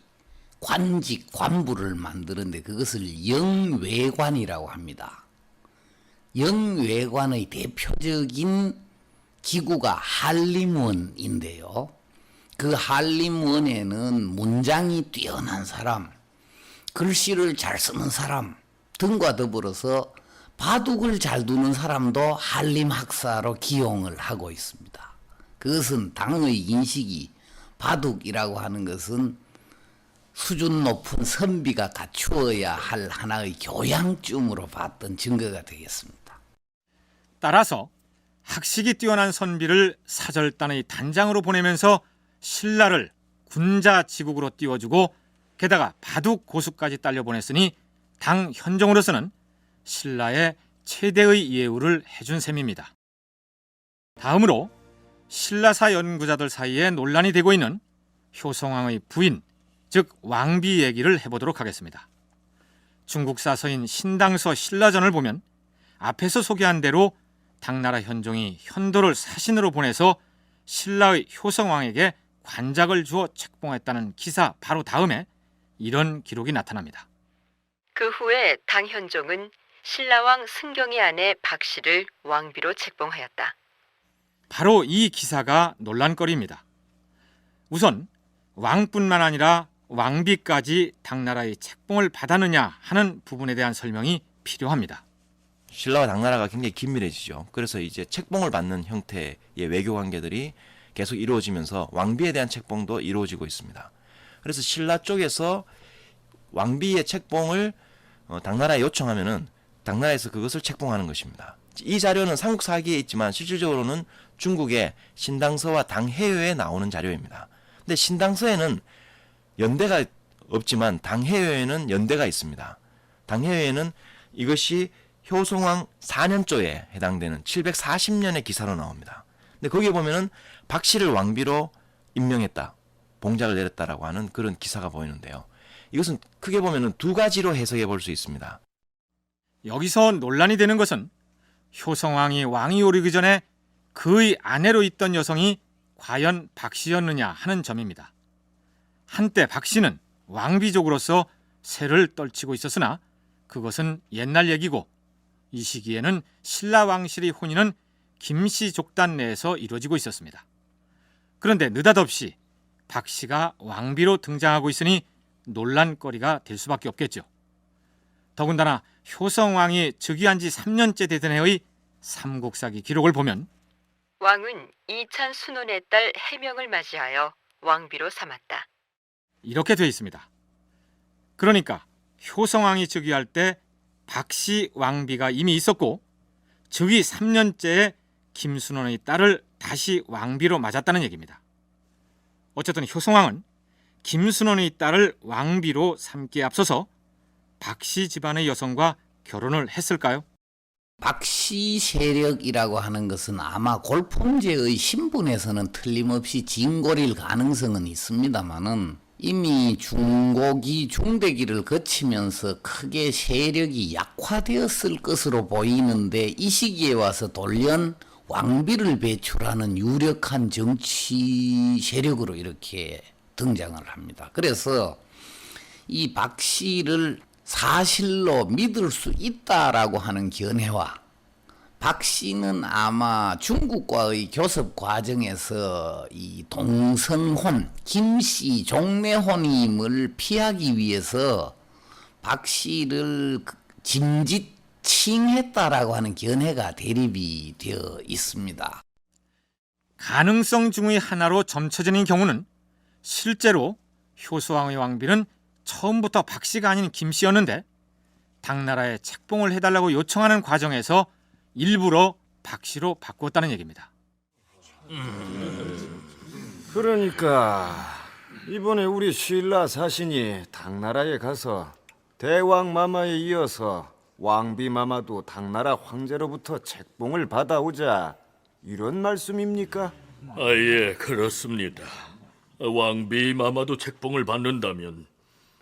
관직, 관부를 만드는데 그것을 영외관이라고 합니다. 영외관의 대표적인 기구가 한림원인데요. 그 한림원에는 문장이 뛰어난 사람, 글씨를 잘 쓰는 사람 등과 더불어서 바둑을 잘 두는 사람도 한림학사로 기용을 하고 있습니다. 그것은 당의 인식이 바둑이라고 하는 것은 수준 높은 선비가 갖추어야 할 하나의 교양쯤으로 봤던 증거가 되겠습니다. 따라서 학식이 뛰어난 선비를 사절단의 단장으로 보내면서 신라를 군자지국으로 띄워주고 게다가 바둑 고수까지 딸려 보냈으니 당 현종으로서는 신라의 최대의 예우를 해준 셈입니다. 다음으로 신라사 연구자들 사이에 논란이 되고 있는 효성왕의 부인, 즉 왕비 얘기를 해보도록 하겠습니다. 중국 사서인 신당서 신라전을 보면 앞에서 소개한 대로 당나라 현종이 현도를 사신으로 보내서 신라의 효성왕에게 관작을 주어 책봉했다는 기사 바로 다음에 이런 기록이 나타납니다. 그 후에 당현종은 신라왕 승경의 아내 박씨를 왕비로 책봉하였다. 바로 이 기사가 논란거리입니다. 우선 왕뿐만 아니라 왕비까지 당나라의 책봉을 받았느냐 하는 부분에 대한 설명이 필요합니다. 신라와 당나라가 굉장히 긴밀해지죠. 그래서 이제 책봉을 받는 형태의 외교 관계들이 계속 이루어지면서 왕비에 대한 책봉도 이루어지고 있습니다. 그래서 신라 쪽에서 왕비의 책봉을 당나라에 요청하면은 당나라에서 그것을 책봉하는 것입니다. 이 자료는 삼국사기에 있지만 실질적으로는 중국의 신당서와 당해여에 나오는 자료입니다. 근데 신당서에는 연대가 없지만 당해여에는 연대가 있습니다. 당해여에는 이것이 효성왕 4년조에 해당되는 740년의 기사로 나옵니다. 근데 거기에 보면은 박씨를 왕비로 임명했다, 봉작을 내렸다라고 하는 그런 기사가 보이는데요. 이것은 크게 보면은 두 가지로 해석해 볼 수 있습니다. 여기서 논란이 되는 것은 효성왕이 왕이 오르기 전에 그의 아내로 있던 여성이 과연 박씨였느냐 하는 점입니다. 한때 박씨는 왕비족으로서 세를 떨치고 있었으나 그것은 옛날 얘기고 이 시기에는 신라 왕실의 혼인은 김씨 족단 내에서 이루어지고 있었습니다. 그런데 느닷없이 박씨가 왕비로 등장하고 있으니 논란거리가 될 수밖에 없겠죠. 더군다나 효성왕이 즉위한 지 3년째 되던 해의 삼국사기 기록을 보면 왕은 이찬 순원의 딸 해명을 맞이하여 왕비로 삼았다. 이렇게 되어 있습니다. 그러니까 효성왕이 즉위할 때 박씨 왕비가 이미 있었고 즉위 3년째에 김순원의 딸을 다시 왕비로 맞았다는 얘기입니다. 어쨌든 효성왕은 김순원의 딸을 왕비로 삼기에 앞서서 박씨 집안의 여성과 결혼을 했을까요? 박씨 세력이라고 하는 것은 아마 골품제의 신분에서는 틀림없이 진골일 가능성은 있습니다만은 이미 중고기, 중대기를 거치면서 크게 세력이 약화되었을 것으로 보이는데 이 시기에 와서 돌연 왕비를 배출하는 유력한 정치 세력으로 이렇게 등장을 합니다. 그래서 이 박씨를 사실로 믿을 수 있다라고 하는 견해와 박씨는 아마 중국과의 교섭 과정에서 이 동성혼, 김씨 종례혼임을 피하기 위해서 박씨를 짐짓칭했다라고 하는 견해가 대립이 되어 있습니다. 가능성 중의 하나로 점쳐지는 경우는 실제로 효소왕의 왕비는 처음부터 박씨가 아닌 김씨였는데 당나라에 책봉을 해달라고 요청하는 과정에서 일부러 박씨로 바꾸었다는 얘기입니다. 그러니까 이번에 우리 신라 사신이 당나라에 가서 대왕 마마에 이어서 왕비 마마도 당나라 황제로부터 책봉을 받아오자 이런 말씀입니까? 예, 그렇습니다. 왕비 마마도 책봉을 받는다면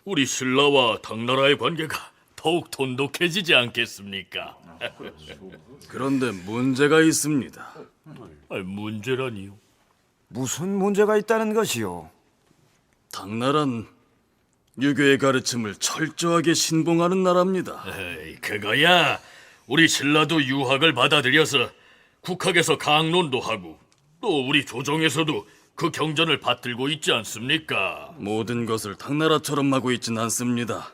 우리 신라와 당나라의 관계가 더욱 돈독해지지 않겠습니까? 그런데 문제가 있습니다. 문제라니요? 무슨 문제가 있다는 것이요? 당나라는 유교의 가르침을 철저하게 신봉하는 나라입니다. 에이, 그거야 우리 신라도 유학을 받아들여서 국학에서 강론도 하고 또 우리 조정에서도 그 경전을 받들고 있지 않습니까? 모든 것을 당나라처럼 하고 있진 않습니다.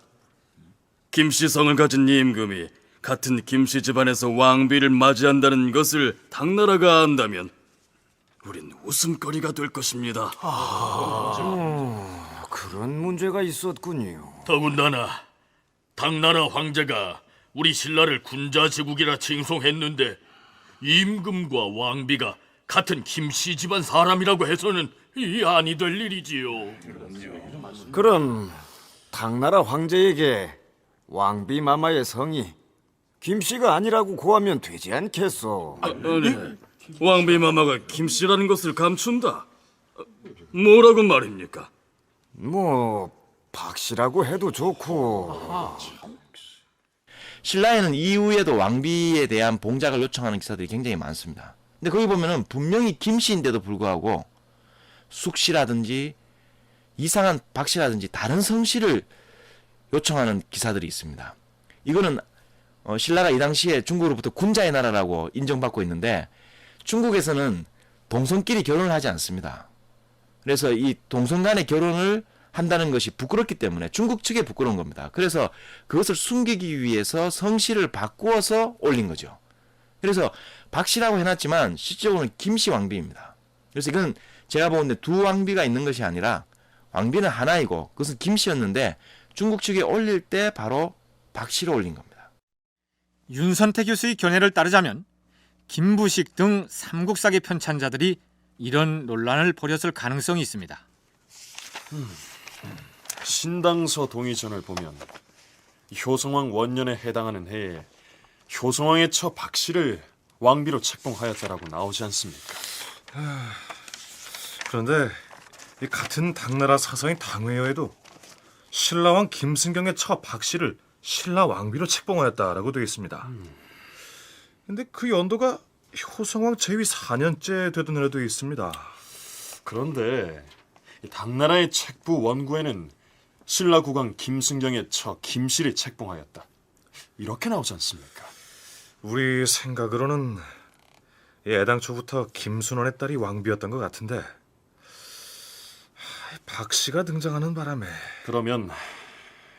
김씨성을 가진 임금이 같은 김씨 집안에서 왕비를 맞이한다는 것을 당나라가 안다면 우린 웃음거리가 될 것입니다. 그런 문제가 있었군요. 더군다나 당나라 황제가 우리 신라를 군자지국이라 칭송했는데 임금과 왕비가 같은 김씨 집안 사람이라고 해서는 이 아니 될 일이지요. 그럼 당나라 황제에게 왕비 마마의 성이 김씨가 아니라고 고하면 되지 않겠소? 아니, 왕비 마마가 김씨라는 것을 감춘다. 뭐라고 말입니까? 뭐 박씨라고 해도 좋고. 신라에는 이후에도 왕비에 대한 봉작을 요청하는 기사들이 굉장히 많습니다. 근데 거기 보면은 분명히 김씨인데도 불구하고 숙씨라든지 이상한 박씨라든지 다른 성씨를 요청하는 기사들이 있습니다. 이거는 신라가 이 당시에 중국으로부터 군자의 나라라고 인정받고 있는데 중국에서는 동성끼리 결혼을 하지 않습니다. 그래서 이 동성 간의 결혼을 한다는 것이 부끄럽기 때문에 중국 측에 부끄러운 겁니다. 그래서 그것을 숨기기 위해서 성씨를 바꾸어서 올린 거죠. 그래서 박씨라고 해놨지만 실질적으로는 김씨 왕비입니다. 그래서 이건 제가 보는데 두 왕비가 있는 것이 아니라 왕비는 하나이고 그것은 김씨였는데 중국 측에 올릴 때 바로 박씨로 올린 겁니다. 윤선태 교수의 견해를 따르자면 김부식 등 삼국사기 편찬자들이 이런 논란을 벌였을 가능성이 있습니다. 신당서 동의전을 보면 효성왕 원년에 해당하는 해에 효성왕의 처 박씨를 왕비로 책봉하였다라고 나오지 않습니까? 그런데 이 같은 당나라 사성인 당회여에도 신라왕 김승경의 처 박씨를 신라 왕비로 책봉하였다라고 되어 있습니다. 근데 그 연도가 효성왕 제위 4년째 되던 해로 되어 있습니다. 그런데 이 당나라의 책부 원구에는 신라 국왕 김승경의 처 김씨를 책봉하였다. 이렇게 나오지 않습니까? 우리 생각으로는 애당초부터 김순원의 딸이 왕비였던 것 같은데 박씨가 등장하는 바람에 그러면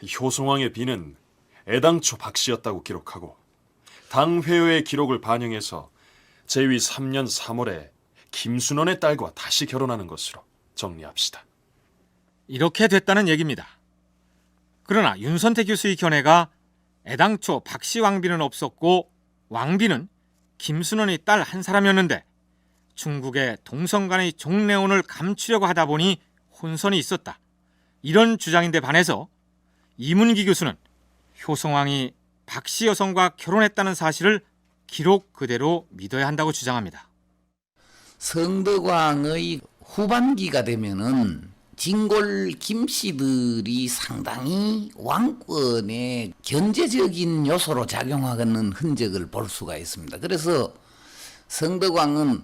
효성왕의 비는 애당초 박씨였다고 기록하고 당회의 기록을 반영해서 제위 3년 3월에 김순원의 딸과 다시 결혼하는 것으로 정리합시다. 이렇게 됐다는 얘기입니다. 그러나 윤선태 교수의 견해가 애당초 박씨 왕비는 없었고 왕비는 김순원의 딸 한 사람이었는데 중국의 동성 간의 종례혼을 감추려고 하다 보니 혼선이 있었다. 이런 주장인데 반해서 이문기 교수는 효성왕이 박씨 여성과 결혼했다는 사실을 기록 그대로 믿어야 한다고 주장합니다. 성덕왕의 후반기가 되면은 진골 김씨들이 상당히 왕권의 견제적인 요소로 작용하는 흔적을 볼 수가 있습니다. 그래서 성덕왕은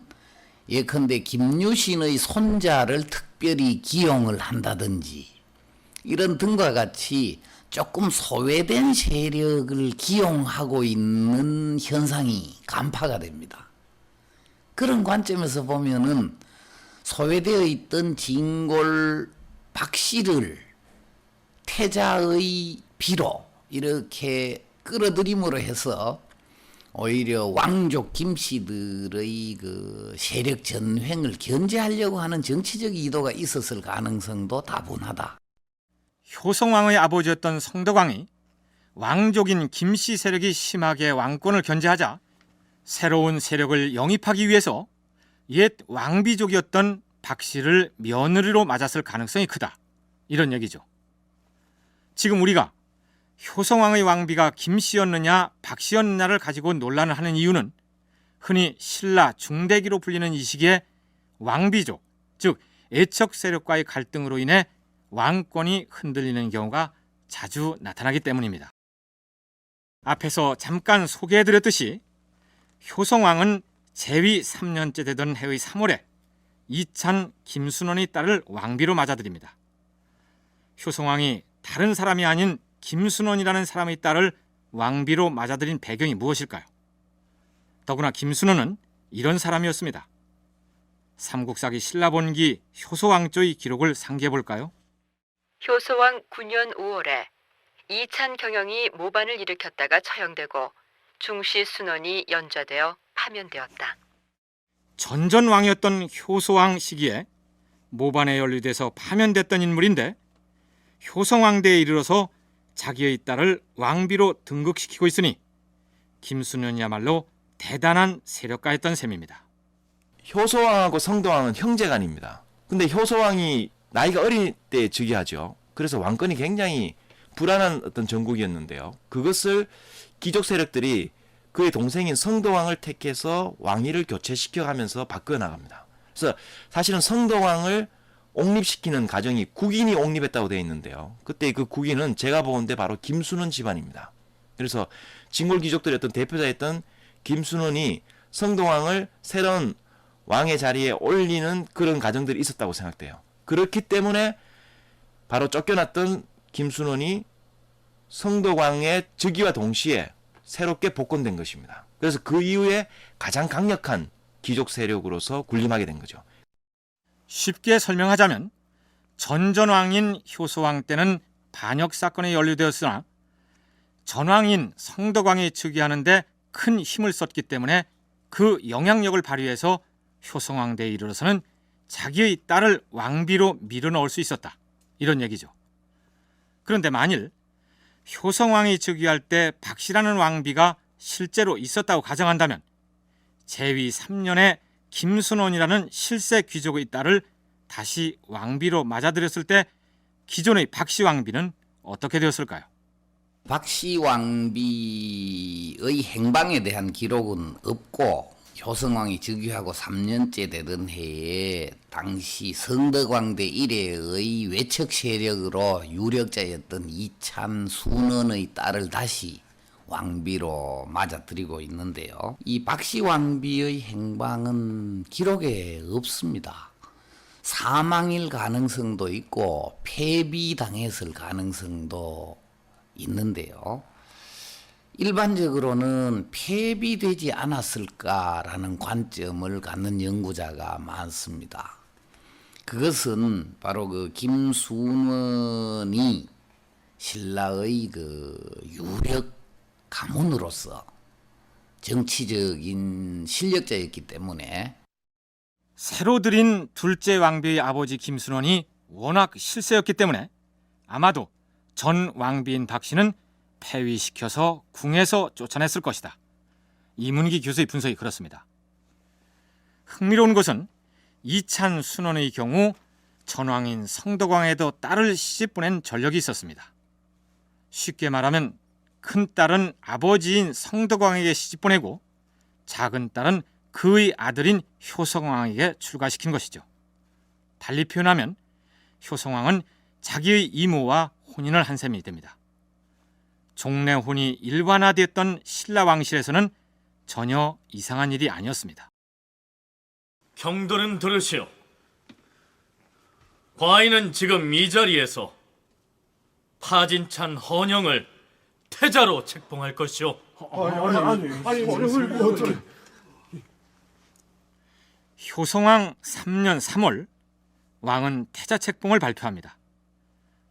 예컨대 김유신의 손자를 특별히 기용을 한다든지 이런 등과 같이 조금 소외된 세력을 기용하고 있는 현상이 간파가 됩니다. 그런 관점에서 보면은 소외되어 있던 진골 박씨를 태자의 비로 이렇게 끌어들임으로 해서 오히려 왕족 김씨들의 그 세력 전횡을 견제하려고 하는 정치적 의도가 있었을 가능성도 다분하다. 효성왕의 아버지였던 성덕왕이 왕족인 김씨 세력이 심하게 왕권을 견제하자 새로운 세력을 영입하기 위해서 옛 왕비족이었던 박씨를 며느리로 맞았을 가능성이 크다. 이런 얘기죠. 지금 우리가 효성왕의 왕비가 김씨였느냐 박씨였느냐를 가지고 논란을 하는 이유는 흔히 신라 중대기로 불리는 이 시기에 왕비족, 즉 애척 세력과의 갈등으로 인해 왕권이 흔들리는 경우가 자주 나타나기 때문입니다. 앞에서 잠깐 소개해드렸듯이 효성왕은 재위 3년째 되던 해의 3월에 이찬 김순원의 딸을 왕비로 맞아들입니다. 효성왕이 다른 사람이 아닌 김순원이라는 사람의 딸을 왕비로 맞아들인 배경이 무엇일까요? 더구나 김순원은 이런 사람이었습니다. 삼국사기 신라본기 효소왕조의 기록을 상기해 볼까요? 효소왕 9년 5월에 이찬 경영이 모반을 일으켰다가 처형되고 중시 순원이 연좌되어 파면되었다. 전전왕이었던 효소왕 시기에 모반에 연루돼서 파면됐던 인물인데 효성왕대에 이르러서 자기의 딸을 왕비로 등극시키고 있으니 김순원이야말로 대단한 세력가였던 셈입니다. 효소왕하고 성도왕은 형제간입니다. 근데 효소왕이 나이가 어릴 때 즉위하죠. 그래서 왕권이 굉장히 불안한 어떤 전국이었는데요. 그것을 귀족 세력들이 그의 동생인 성도왕을 택해서 왕위를 교체시켜가면서 바꿔 나갑니다. 그래서 사실은 성도왕을 옹립시키는 가정이 국인이 옹립했다고 되어 있는데요. 그때 그 국인은 제가 보건대 바로 김순원 집안입니다. 그래서 진골 귀족들의 어떤 대표자였던 김순원이 성도왕을 새로운 왕의 자리에 올리는 그런 가정들이 있었다고 생각돼요. 그렇기 때문에 바로 쫓겨났던 김순원이 성도왕의 즉위와 동시에 새롭게 복권된 것입니다. 그래서 그 이후에 가장 강력한 귀족 세력으로서 군림하게 된 거죠. 쉽게 설명하자면 전전왕인 효소왕 때는 반역 사건에 연루되었으나 전왕인 성덕왕이 즉위하는데 큰 힘을 썼기 때문에 그 영향력을 발휘해서 효성왕대에 이르러서는 자기의 딸을 왕비로 밀어넣을 수 있었다. 이런 얘기죠. 그런데 만일 효성왕이 즉위할 때 박씨라는 왕비가 실제로 있었다고 가정한다면 재위 3년에 김순원이라는 실세 귀족의 딸을 다시 왕비로 맞아들였을 때 기존의 박씨 왕비는 어떻게 되었을까요? 박씨 왕비의 행방에 대한 기록은 없고 효성왕이 즉위하고 3년째 되던 해에 당시 성덕왕대 이래의 외척 세력으로 유력자였던 이찬 순원의 딸을 다시 왕비로 맞아들이고 있는데요. 이 박씨 왕비의 행방은 기록에 없습니다. 사망일 가능성도 있고 폐비당했을 가능성도 있는데요. 일반적으로는 폐비되지 않았을까라는 관점을 갖는 연구자가 많습니다. 그것은 바로 그 김순원이 신라의 그 유력 가문으로서 정치적인 실력자였기 때문에 새로 들인 둘째 왕비의 아버지 김순원이 워낙 실세였기 때문에 아마도 전 왕비인 박씨는 폐위시켜서 궁에서 쫓아냈을 것이다. 이문기 교수의 분석이 그렇습니다. 흥미로운 것은 이찬 순원의 경우 전왕인 성덕왕에도 딸을 시집 보낸 전력이 있었습니다. 쉽게 말하면 큰딸은 아버지인 성덕왕에게 시집 보내고 작은 딸은 그의 아들인 효성왕에게 출가시킨 것이죠. 달리 표현하면 효성왕은 자기의 이모와 혼인을 한 셈이 됩니다. 종래혼이 일반화되었던 신라 왕실에서는 전혀 이상한 일이 아니었습니다. 경도는 들으시오. 과인은 지금 이 자리에서 파진찬 헌영을 태자로 책봉할 것이오. 효성왕 3년 3월 왕은 태자 책봉을 발표합니다.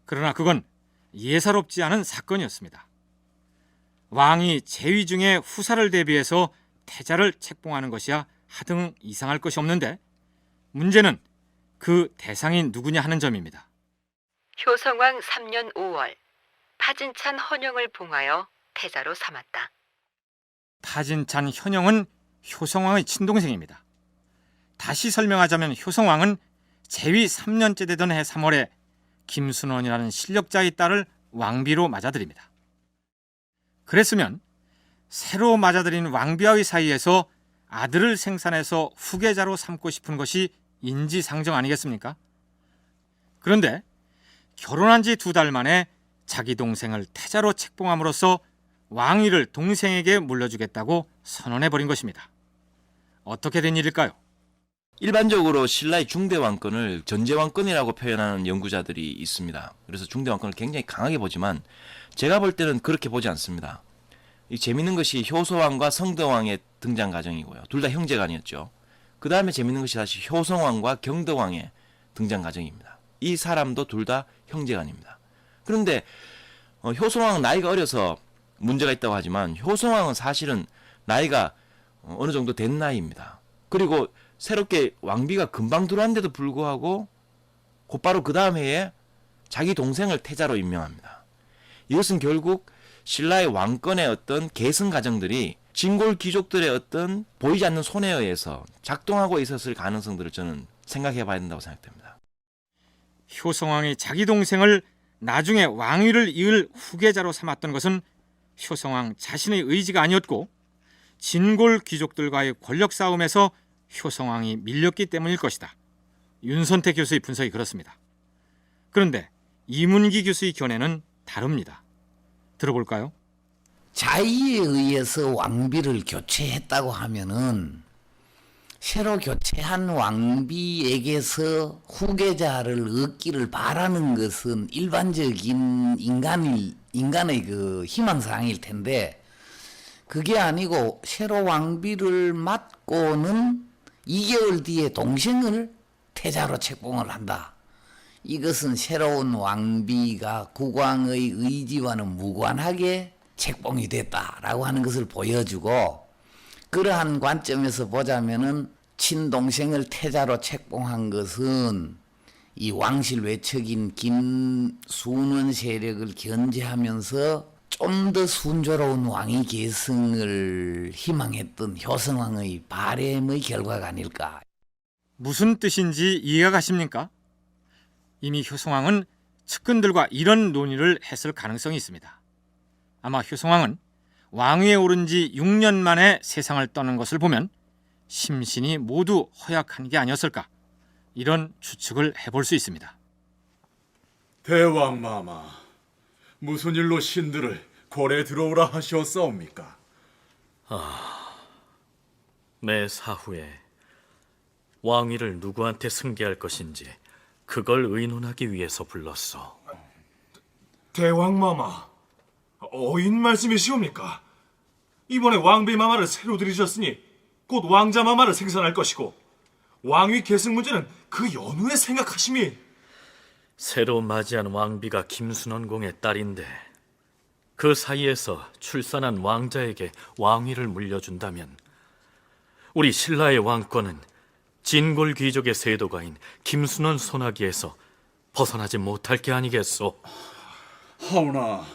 그러나 그건 예사롭지 않은 사건이었습니다. 왕이 재위 중에 후사를 대비해서 태자를 책봉하는 것이야 하등 이상할 것이 없는데 문제는 그 대상이 누구냐 하는 점입니다. 효성왕 3년 5월 파진찬 헌영을 봉하여 태자로 삼았다. 파진찬 현영은 효성왕의 친동생입니다. 다시 설명하자면 효성왕은 재위 3년째 되던 해 3월에 김순원이라는 실력자의 딸을 왕비로 맞아들입니다. 그랬으면 새로 맞아들인 왕비와의 사이에서 아들을 생산해서 후계자로 삼고 싶은 것이 인지상정 아니겠습니까? 그런데 결혼한 지 2달 만에 자기 동생을 태자로 책봉함으로써 왕위를 동생에게 물려주겠다고 선언해버린 것입니다. 어떻게 된 일일까요? 일반적으로 신라의 중대 왕권을 전제 왕권이라고 표현하는 연구자들이 있습니다. 그래서 중대 왕권을 굉장히 강하게 보지만 제가 볼 때는 그렇게 보지 않습니다. 이 재밌는 것이 효소왕과 성덕왕의 등장 과정이고요. 둘 다 형제간이었죠. 그 다음에 재밌는 것이 다시 효성왕과 경덕왕의 등장 과정입니다. 이 사람도 둘 다 형제간입니다. 그런데 효성왕은 나이가 어려서 문제가 있다고 하지만 효성왕은 사실은 나이가 어느 정도 된 나이입니다. 그리고 새롭게 왕비가 금방 들어왔는데도 불구하고 곧바로 그 다음 해에 자기 동생을 태자로 임명합니다. 이것은 결국 신라의 왕권의 어떤 계승 과정들이 진골 귀족들의 어떤 보이지 않는 손에 의해서 작동하고 있었을 가능성들을 저는 생각해 봐야 된다고 생각됩니다. 효성왕이 자기 동생을 나중에 왕위를 이을 후계자로 삼았던 것은 효성왕 자신의 의지가 아니었고 진골 귀족들과의 권력 싸움에서 효성왕이 밀렸기 때문일 것이다. 윤선태 교수의 분석이 그렇습니다. 그런데 이문기 교수의 견해는 다릅니다. 들어볼까요? 자의에 의해서 왕비를 교체했다고 하면은 새로 교체한 왕비에게서 후계자를 얻기를 바라는 것은 일반적인 인간의 그 희망사항일 텐데 그게 아니고 새로 왕비를 맡고는 2개월 뒤에 동생을 태자로 책봉을 한다. 이것은 새로운 왕비가 국왕의 의지와는 무관하게 책봉이 됐다라고 하는 것을 보여주고 그러한 관점에서 보자면은 친동생을 태자로 책봉한 것은 이 왕실 외척인 김순원 세력을 견제하면서 좀 더 순조로운 왕위 계승을 희망했던 효성왕의 바램의 결과가 아닐까. 무슨 뜻인지 이해가 가십니까? 이미 효성왕은 측근들과 이런 논의를 했을 가능성이 있습니다. 아마 효성왕은 왕위에 오른 지 6년 만에 세상을 떠난 것을 보면 심신이 모두 허약한 게 아니었을까, 이런 추측을 해볼 수 있습니다. 대왕마마, 무슨 일로 신들을 궐에 들어오라 하시었사옵니까? 내 사후에 왕위를 누구한테 승계할 것인지 그걸 의논하기 위해서 불렀소. 대왕마마, 어인 말씀이시옵니까? 이번에 왕비마마를 새로 들이셨으니 곧 왕자마마를 생산할 것이고 왕위 계승 문제는 그 연후에 생각하심이. 새로 맞이한 왕비가 김순원 공의 딸인데 그 사이에서 출산한 왕자에게 왕위를 물려준다면 우리 신라의 왕권은 진골 귀족의 세도가인 김순원 손아귀에서 벗어나지 못할 게 아니겠소. 하오나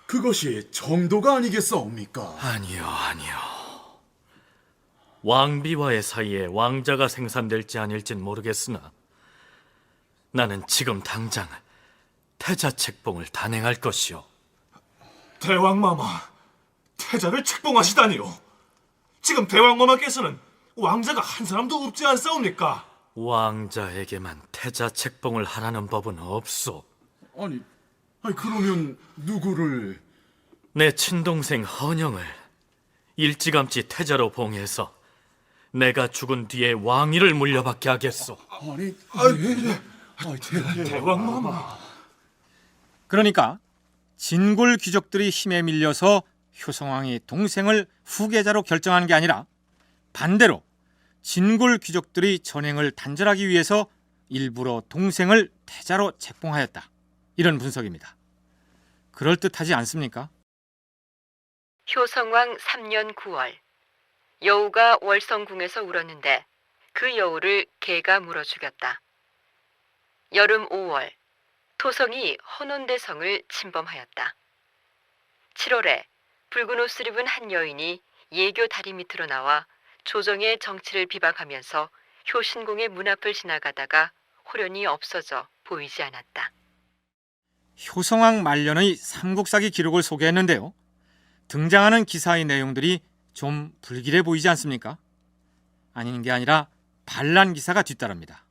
그것이 정도가 아니겠사옵니까? 아니요. 왕비와의 사이에 왕자가 생산될지 아닐진 모르겠으나 나는 지금 당장 태자 책봉을 단행할 것이오. 대왕마마, 태자를 책봉하시다니요? 지금 대왕마마께서는 왕자가 한 사람도 없지 않사옵니까? 왕자에게만 태자 책봉을 하라는 법은 없소. 아니 그러면 누구를? 내 친동생 헌영을 일찌감치 태자로 봉해서 내가 죽은 뒤에 왕위를 물려받게 하겠소. 대왕마마. 그러니까 진골 귀족들이 힘에 밀려서 효성왕이 동생을 후계자로 결정한 게 아니라 반대로 진골 귀족들이 전행을 단절하기 위해서 일부러 동생을 태자로 책봉하였다. 이런 분석입니다. 그럴듯하지 않습니까? 효성왕 3년 9월 여우가 월성궁에서 울었는데 그 여우를 개가 물어 죽였다. 여름 5월 토성이 헌원대성을 침범하였다. 7월에 붉은 옷을 입은 한 여인이 예교 다리 밑으로 나와 조정의 정치를 비박하면서 효신궁의 문 앞을 지나가다가 호련히 없어져 보이지 않았다. 효성왕 말년의 삼국사기 기록을 소개했는데요. 등장하는 기사의 내용들이 좀 불길해 보이지 않습니까? 아닌 게 아니라 반란 기사가 뒤따릅니다.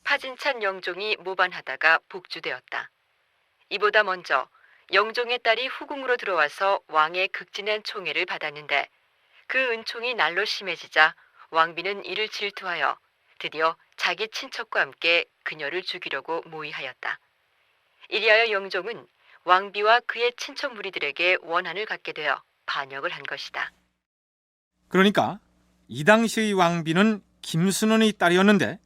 파진찬 영종이 모반하다가 복주되었다. 이보다 먼저 영종의 딸이 후궁으로 들어와서 왕의 극진한 총애를 받았는데 그 은총이 날로 심해지자 왕비는 이를 질투하여 드디어 자기 친척과 함께 그녀를 죽이려고 모의하였다. 이리하여 영종은 왕비와 그의 친척 무리들에게 원한을 갖게 되어 반역을 한 것이다. 그러니까 이 당시의 왕비는 김순원의 딸이었는데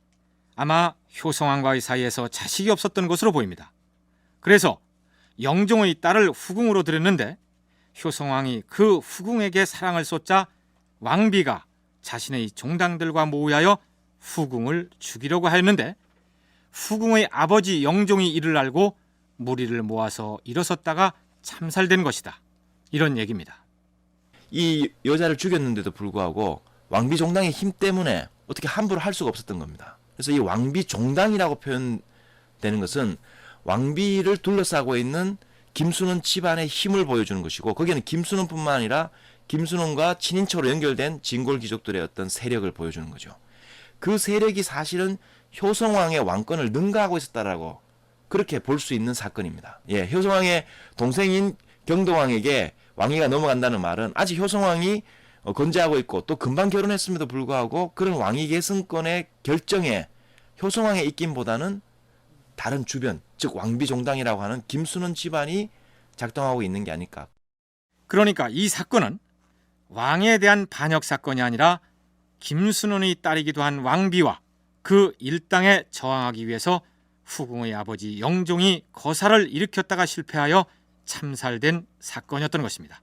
아마 효성왕과의 사이에서 자식이 없었던 것으로 보입니다. 그래서 영종의 딸을 후궁으로 들였는데 효성왕이 그 후궁에게 사랑을 쏟자 왕비가 자신의 종당들과 모의하여 후궁을 죽이려고 하였는데 후궁의 아버지 영종이 이를 알고 무리를 모아서 일어섰다가 참살된 것이다. 이런 얘기입니다. 이 여자를 죽였는데도 불구하고 왕비 종당의 힘 때문에 어떻게 함부로 할 수가 없었던 겁니다. 그래서 이 왕비 종당이라고 표현되는 것은 왕비를 둘러싸고 있는 김순원 집안의 힘을 보여주는 것이고 거기에는 김순원뿐만 아니라 김순원과 친인척으로 연결된 진골 귀족들의 어떤 세력을 보여주는 거죠. 그 세력이 사실은 효성왕의 왕권을 능가하고 있었다라고 그렇게 볼 수 있는 사건입니다. 예, 효성왕의 동생인 경동왕에게 왕위가 넘어간다는 말은 아직 효성왕이 건재하고 있고 또 금방 결혼했음에도 불구하고 그런 왕위 계승권의 결정에 효성왕의 입김보다는 다른 주변, 즉 왕비 종당이라고 하는 김순원 집안이 작동하고 있는 게 아닐까. 그러니까 이 사건은 왕에 대한 반역 사건이 아니라 김순원의 딸이기도 한 왕비와 그 일당에 저항하기 위해서 후궁의 아버지 영종이 거사를 일으켰다가 실패하여 참살된 사건이었던 것입니다.